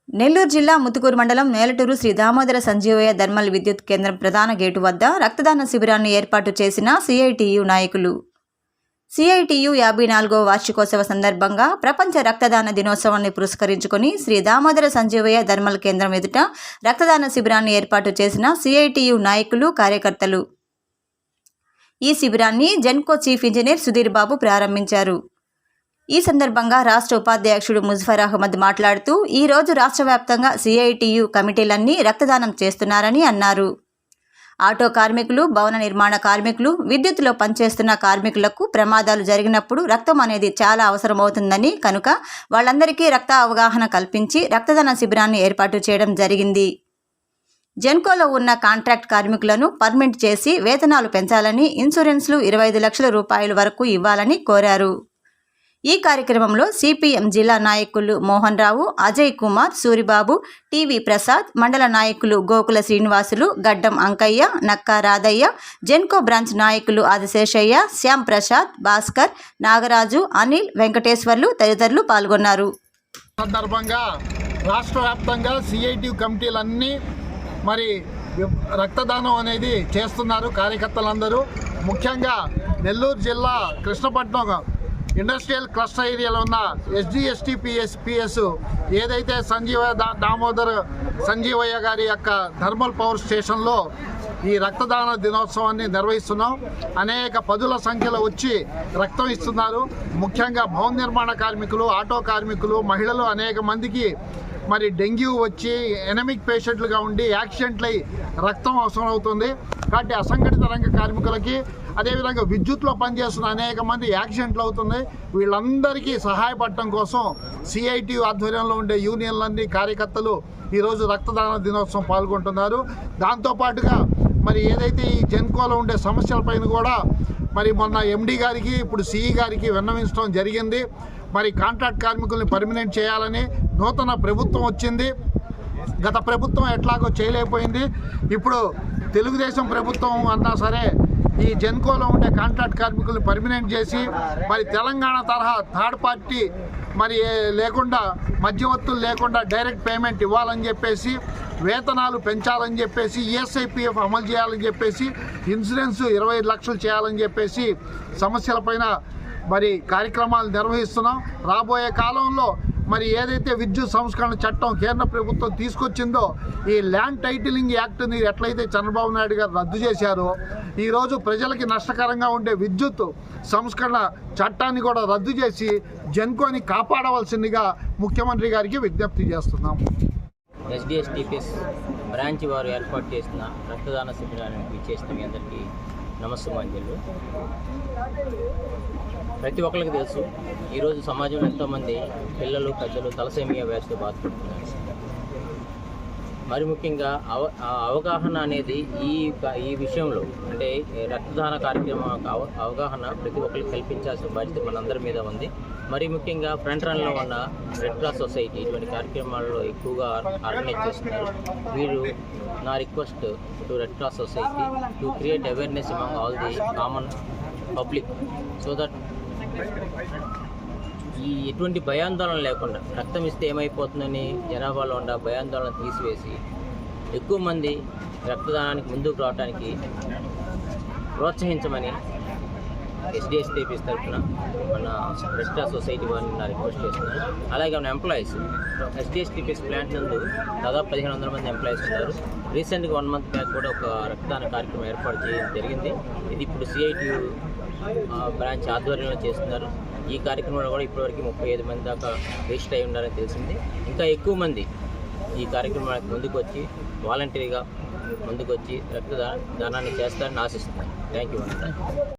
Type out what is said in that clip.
నెల్లూరు జిల్లా ముత్తుకూరు మండలం మేలటూరు శ్రీ దామోదర సంజీవయ్య థర్మల్ విద్యుత్ కేంద్రం ప్రధాన గేటు వద్ద రక్తదాన శిబిరాన్ని ఏర్పాటు చేసిన సిఐటియు నాయకులు. సిఐటియు 54వ వార్షికోత్సవ సందర్భంగా ప్రపంచ రక్తదాన దినోత్సవాన్ని పురస్కరించుకొని శ్రీ దామోదర సంజీవయ్య థర్మల్ కేంద్రం ఎదుట రక్తదాన శిబిరాన్ని ఏర్పాటు చేసిన సిఐటియు నాయకులు, కార్యకర్తలు. ఈ శిబిరాన్ని జెన్కో చీఫ్ ఇంజనీర్ సుధీర్ బాబు ప్రారంభించారు. ఈ సందర్భంగా రాష్ట్ర ఉపాధ్యక్షుడు ముజఫర్ అహ్మద్ మాట్లాడుతూ, ఈరోజు రాష్ట్ర వ్యాప్తంగా సిఐటియు కమిటీలన్నీ రక్తదానం చేస్తున్నారని అన్నారు. ఆటో కార్మికులు, భవన నిర్మాణ కార్మికులు, విద్యుత్తులో పనిచేస్తున్న కార్మికులకు ప్రమాదాలు జరిగినప్పుడు రక్తం అనేది చాలా అవసరమవుతుందని, కనుక వాళ్ళందరికీ రక్త అవగాహన కల్పించి రక్తదాన శిబిరాన్ని ఏర్పాటు చేయడం జరిగింది. జెన్కోలో ఉన్న కాంట్రాక్ట్ కార్మికులను పర్మనెంట్ చేసి వేతనాలు పెంచాలని, ఇన్సూరెన్స్లు 25 లక్షల రూపాయల వరకు ఇవ్వాలని కోరారు. ఈ కార్యక్రమంలో సిపిఎం జిల్లా నాయకులు మోహన్ రావు, అజయ్ కుమార్, సూరిబాబు, టీవీ ప్రసాద్, మండల నాయకులు గోకుల శ్రీనివాసులు, గడ్డం అంకయ్య, నక్కా రాధయ్య, జెన్కో బ్రాంచ్ నాయకులు ఆదిశేషయ్య, శ్యామ్ ప్రసాద్, భాస్కర్, నాగరాజు, అనిల్, వెంకటేశ్వర్లు తదితరులు పాల్గొన్నారు. సందర్భంగా రాష్ట్ర వ్యాప్తంగా సిఐటియు కమిటీలన్నీ మరి రక్తదానం అనేది చేస్తున్నారు కార్యకర్తలందరూ. ముఖ్యంగా నెల్లూరు జిల్లా కృష్ణపట్నం ఇండస్ట్రియల్ క్లస్టర్ ఏరియాలో ఉన్న ఎస్డిఎస్టిపిఎస్ ఏదైతే దామోదర సంజీవయ్య గారి యొక్క థర్మల్ పవర్ స్టేషన్లో ఈ రక్తదాన దినోత్సవాన్ని నిర్వహిస్తున్నాం. అనేక పదుల సంఖ్యలో వచ్చి రక్తం ఇస్తున్నారు. ముఖ్యంగా భవన నిర్మాణ కార్మికులు, ఆటో కార్మికులు, మహిళలు అనేక మందికి మరి డెంగ్యూ వచ్చి ఎనమిక్ పేషెంట్లుగా ఉండి యాక్సిడెంట్లు అయి రక్తం అవసరం అవుతుంది. కాబట్టి అసంఘటిత రంగ కార్మికులకి, అదేవిధంగా విద్యుత్లో పనిచేస్తున్న అనేక మంది యాక్సిడెంట్లు అవుతున్నాయి. వీళ్ళందరికీ సహాయపడటం కోసం సిఐటియు ఆధ్వర్యంలో ఉండే యూనియన్లన్నీ, కార్యకర్తలు ఈరోజు రక్తదాన దినోత్సవం పాల్గొంటున్నారు. దాంతోపాటుగా మరి ఏదైతే ఈ జెన్కోలో ఉండే సమస్యలపైన కూడా మరి మొన్న ఎండి గారికి, ఇప్పుడు సిఈ గారికి విన్నవించడం జరిగింది. మరి కాంట్రాక్ట్ కార్మికుల్ని పర్మనెంట్ చేయాలని నూతన ప్రభుత్వం వచ్చింది. గత ప్రభుత్వం ఎట్లాగో చేయలేకపోయింది. ఇప్పుడు తెలుగుదేశం ప్రభుత్వం అన్నా సరే ఈ జెన్కోలో ఉండే కాంట్రాక్ట్ కార్మికుల్ని పర్మనెంట్ చేసి మరి తెలంగాణ తరహా థర్డ్ పార్టీ మరి లేకుండా, మధ్యవర్తులు లేకుండా డైరెక్ట్ పేమెంట్ ఇవ్వాలని చెప్పేసి, వేతనాలు పెంచాలని చెప్పేసి, ఈఎస్ఐపిఎఫ్ అమలు చేయాలని చెప్పేసి, ఇన్సూరెన్స్ 25 లక్షలు చేయాలని చెప్పేసి సమస్యలపైన మరి కార్యక్రమాలు నిర్వహిస్తున్నాం. రాబోయే కాలంలో మరి ఏదైతే విద్యుత్ సంస్కరణ చట్టం కేంద్ర ప్రభుత్వం తీసుకొచ్చిందో, ఈ ల్యాండ్ టైటిలింగ్ యాక్ట్ని ఎట్లయితే చంద్రబాబు నాయుడు గారు రద్దు చేశారో, ఈరోజు ప్రజలకి నష్టకరంగా ఉండే విద్యుత్ సంస్కరణ చట్టాన్ని కూడా రద్దు చేసి జెన్కోని కాపాడవలసిందిగా ముఖ్యమంత్రి గారికి విజ్ఞప్తి చేస్తున్నాం. ఎస్డిఎస్టిపిఎస్ బ్రాంచ్ వారు ఏర్పాటు చేసిన రక్తదాన శిబిరానికి ఇచ్చేసిన మీ అందరికీ నమస్సుమాంజలు. ప్రతి ఒక్కరికి తెలుసు, ఈరోజు సమాజంలో ఎంతోమంది పిల్లలు, పెద్దలు తలసేమియా వ్యాధితో బాధపడుతున్నారు. మరి ముఖ్యంగా అవగాహన అనేది ఈ విషయంలో, అంటే రక్తదాన కార్యక్రమం అవగాహన ప్రతి ఒక్కరికి కల్పించాల్సిన బాధ్యత మనందరి మీద ఉంది. మరి ముఖ్యంగా ఫ్రంట్ రన్లో ఉన్న రెడ్ క్రాస్ సొసైటీ ఇటువంటి కార్యక్రమాల్లో ఎక్కువగా ఆర్గనైజ్ చేస్తున్నారు. వీరు నా request to red cross society to create awareness among all the common public so that ఈ ఎటువంటి భయాందోళన లేకుండా, రక్తం ఇస్తే ఏమైపోతుందని జనాభాలో ఉన్న భయాందోళన తీసివేసి ఎక్కువ మంది రక్తదానానికి ముందుకు రావడానికి ప్రోత్సహించమని ఎస్డిఎస్టిపిఎస్ తరఫున మన రెడ్ క్రాస్ సొసైటీ వారిని నా రిక్వెస్ట్ చేస్తున్నాను. అలాగే మన ఎంప్లాయీస్, ఎస్డిఎస్టిపిఎస్ ప్లాంట్ నందు దాదాపు 1500 మంది ఎంప్లాయీస్ ఉన్నారు. రీసెంట్గా 1 మంత్ బ్యాక్ కూడా ఒక రక్తదాన కార్యక్రమం ఏర్పాటు చేయడం జరిగింది. ఇది ఇప్పుడు సిఐటియు బ్రాంచ్ ఆధ్వర్యంలో చేస్తున్నారు. ఈ కార్యక్రమంలో కూడా ఇప్పటివరకు 35 మంది దాకా రిజిస్టర్ అయి ఉన్నారని తెలిసింది. ఇంకా ఎక్కువ మంది ఈ కార్యక్రమానికి ముందుకు వచ్చి వాలంటరీగా ముందుకు వచ్చి రక్తదానాన్ని చేస్తారని ఆశిస్తున్నాను. Thank you.